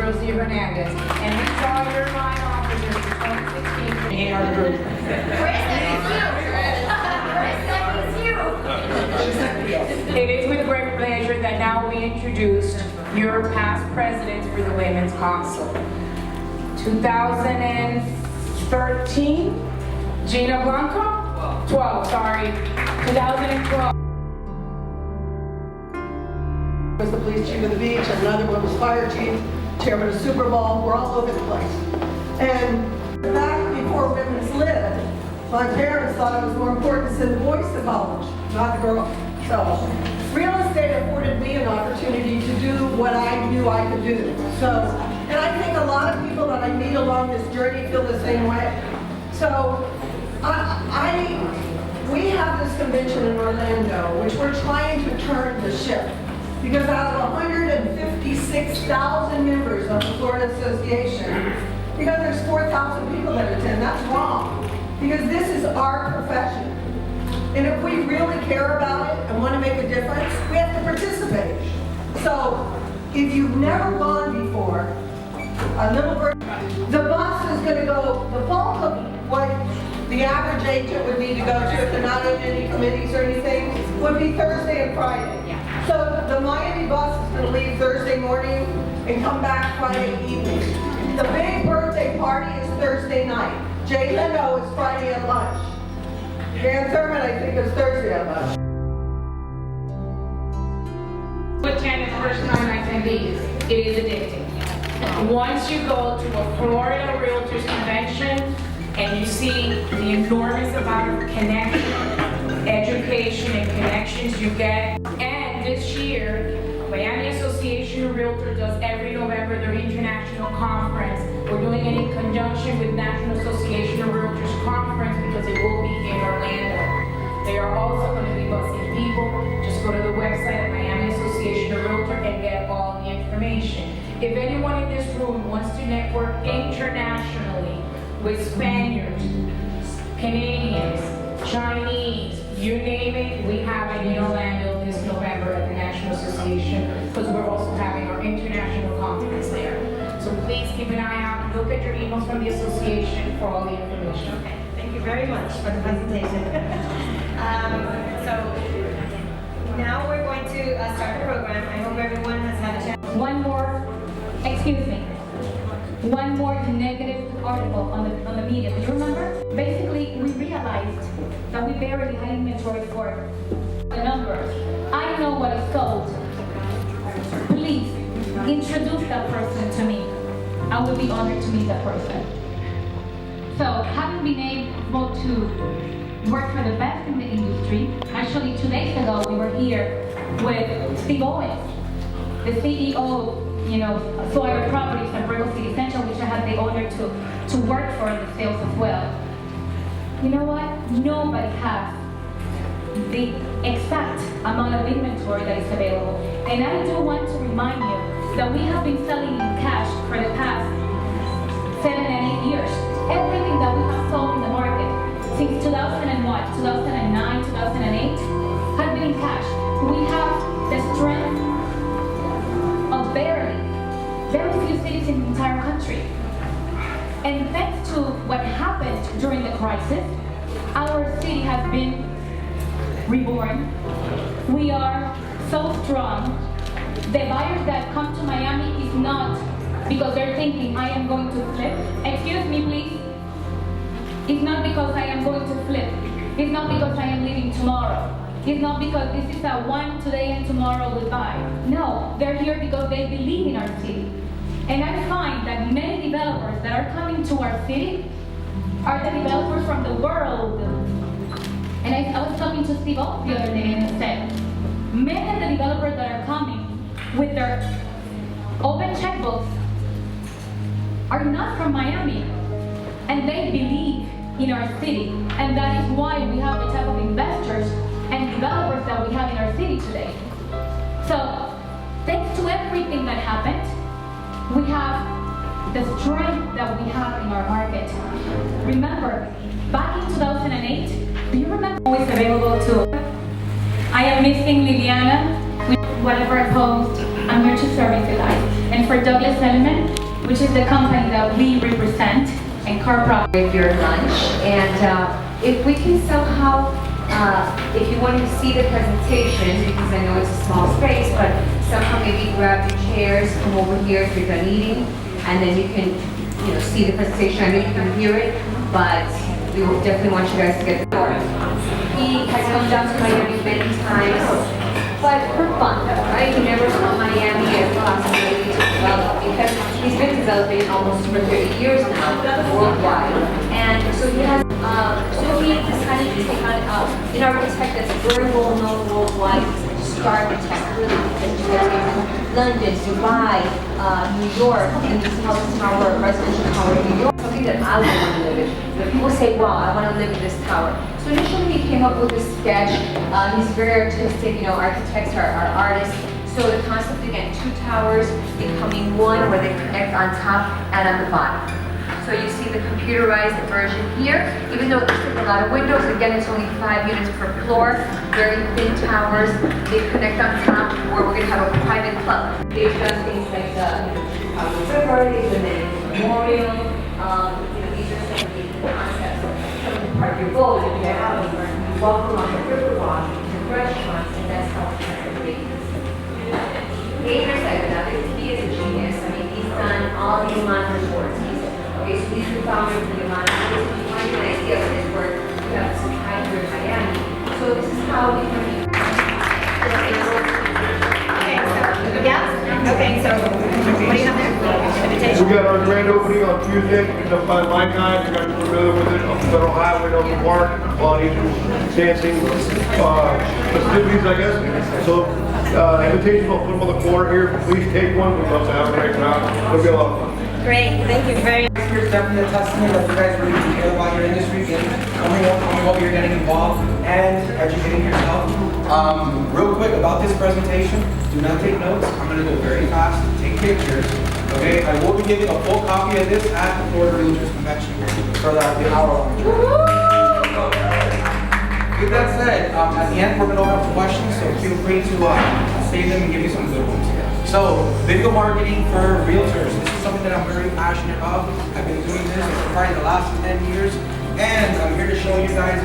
Rosie Hernandez. And we saw your line officers for 2016 in our group. It is with great pleasure that now we introduce your past presidents for the Women's Council. 2013, Gina Blanco? 12, sorry. 2012. Was the police chief of the beach, and another one was fire chief, chairman of Super Bowl. We're all over the place. And back before women's lived, my parents thought it was more important to send the boys to college, not the girls. So real estate afforded me an opportunity to do what I knew I could do. So, and I think a lot of people that I meet along this journey feel the same way. So we have this convention in Orlando, which we're trying to turn the ship. Because out of 156,000 members of the Florida Association, because there's 4,000 people that attend, that's wrong. Because this is our profession. And if we really care about it and want to make a difference, we have to participate. So, if you've never gone before, a little bird, the bus is going to go, the bulk of what the average agent would need to go to if they're not in any committees or anything would be Thursday and Friday. So the Miami bus is going to leave Thursday morning and come back Friday evening. The big birthday party is Thursday night. Jay Leno is Friday at lunch. Dan Thurman, I think, is Thursday at lunch. With Janet's first-time attendees, it is addicting. Once you go to a Florida Realtors convention and you see the enormous amount of connection, education, and connections you get, and this year, Miami Association of Realtors does every November their international conference. We're doing it in conjunction with National Association of Realtors conference because it will be in Orlando. They are also going to be busing people. Just go to the website of Miami Association of Realtors and get all the information. If anyone in this room wants to network internationally with Spaniards, Canadians, Chinese, you name it, we have it in Orlando this November at the National Association because we're also having our international conference there. So please keep an eye out and look at your emails from the association for all the information. Okay, thank you very much for the presentation. So now we're going to start the program. I hope everyone has had a chance. One more negative article on the media. Do you remember? Basically, we realized that we barely had inventory for the numbers. I know what is sold. Please introduce that person to me. I would be honored to meet that person. So, having been able to work for the best in the industry, actually 2 days ago we were here with Steve Owens, the CEO, Sawyer Properties and Brickell City Central, which I had the honor to work for in the sales as well. You know what? Nobody has the exact amount of inventory that is available. And I do want to remind you that we have been selling in cash for the past 7 and 8 years. Everything that we have sold in the market since 2009, 2008 has been in cash. We have the strength of very few cities in the entire country. And thanks to what happened during the crisis, our city has been reborn. We are so strong. The buyers that come to Miami is not because they're thinking, I am going to flip. Excuse me, please. It's not because I am going to flip. It's not because I am leaving tomorrow. It's not because this is a one today and tomorrow goodbye. No, they're here because they believe in our city. And I find that many developers that are coming to our city are the developers from the world. And I was talking to Steve Oaks the other day and he said, many of the developers that are coming with their open checkbooks are not from Miami. And they believe in our city. And that is why we have the type of investors and developers that we have in our city today. So, thanks to everything that happened, we have the strength that we have in our market. Remember, back in 2008, do you remember always available to? I am missing Liliana with whatever I post. I'm here to service the life. And for Douglas Element, which is the company that we represent, and Car Prop. Your lunch, and if we can somehow, if you want to see the presentation, because I know it's a small space, but somehow maybe grab your chairs, come over here if you're done eating, and then you can, see the presentation. I know you can hear it, but we will definitely want you guys to get the door. He has come down to Miami many times, but for fun, right? He never saw Miami as a possibility to develop, because he's been developing almost for 30 years now, worldwide. And so he has, so he decided to take on an architect that's very well known worldwide. Star architect, really, because he has London, Dubai, New York, and this house tower, residential tower in New York. Something that I would want to live in. When people say, wow, I want to live in this tower. So initially he came up with this sketch. He's very artistic, architects are artists. So the concept, again, 2 towers becoming one where they connect on top and on the bottom. So you see the computerized version here. Even though there's a lot of windows, again, it's only 5 units per floor. Very thin towers. They connect on top where we're going to have a private club. They've done things like the parties and then memorial. These are some of the concepts. Park your boat if you're out, you walk along the riverwalk, the restaurants, and that's how it's going to be. David said that he is a genius. I mean, he's done all the Iman resorts. Okay, so these are the founders of the Iman resorts. If you want to get an idea of his work, you have some time here in Miami. So this is how we can be. Okay, so what do you have there? Invitation. We got our grand opening on Tuesday. You can find my guys. You guys are familiar with it. On Federal Highway, on the park, on dancing festivities, I guess. So invitations, I'll put them on the corner here. Please take one. We'd love to have them hanging out. It'll be a lot of fun. Great, thank you very much. Here's definitely a testament that you guys really care about your industry and coming up, you're getting involved and educating yourself. Real quick about this presentation, do not take notes. I'm going to go very fast, take pictures. Okay, I will be giving a full copy of this at the Florida Realtors Convention for the hour-long training. With that said, at the end we're going to open up for questions, so feel free to save them and give me some good ones. So, video marketing for realtors. This is something that I'm very passionate about. I've been doing this for probably the last 10 years, and I'm here to show you guys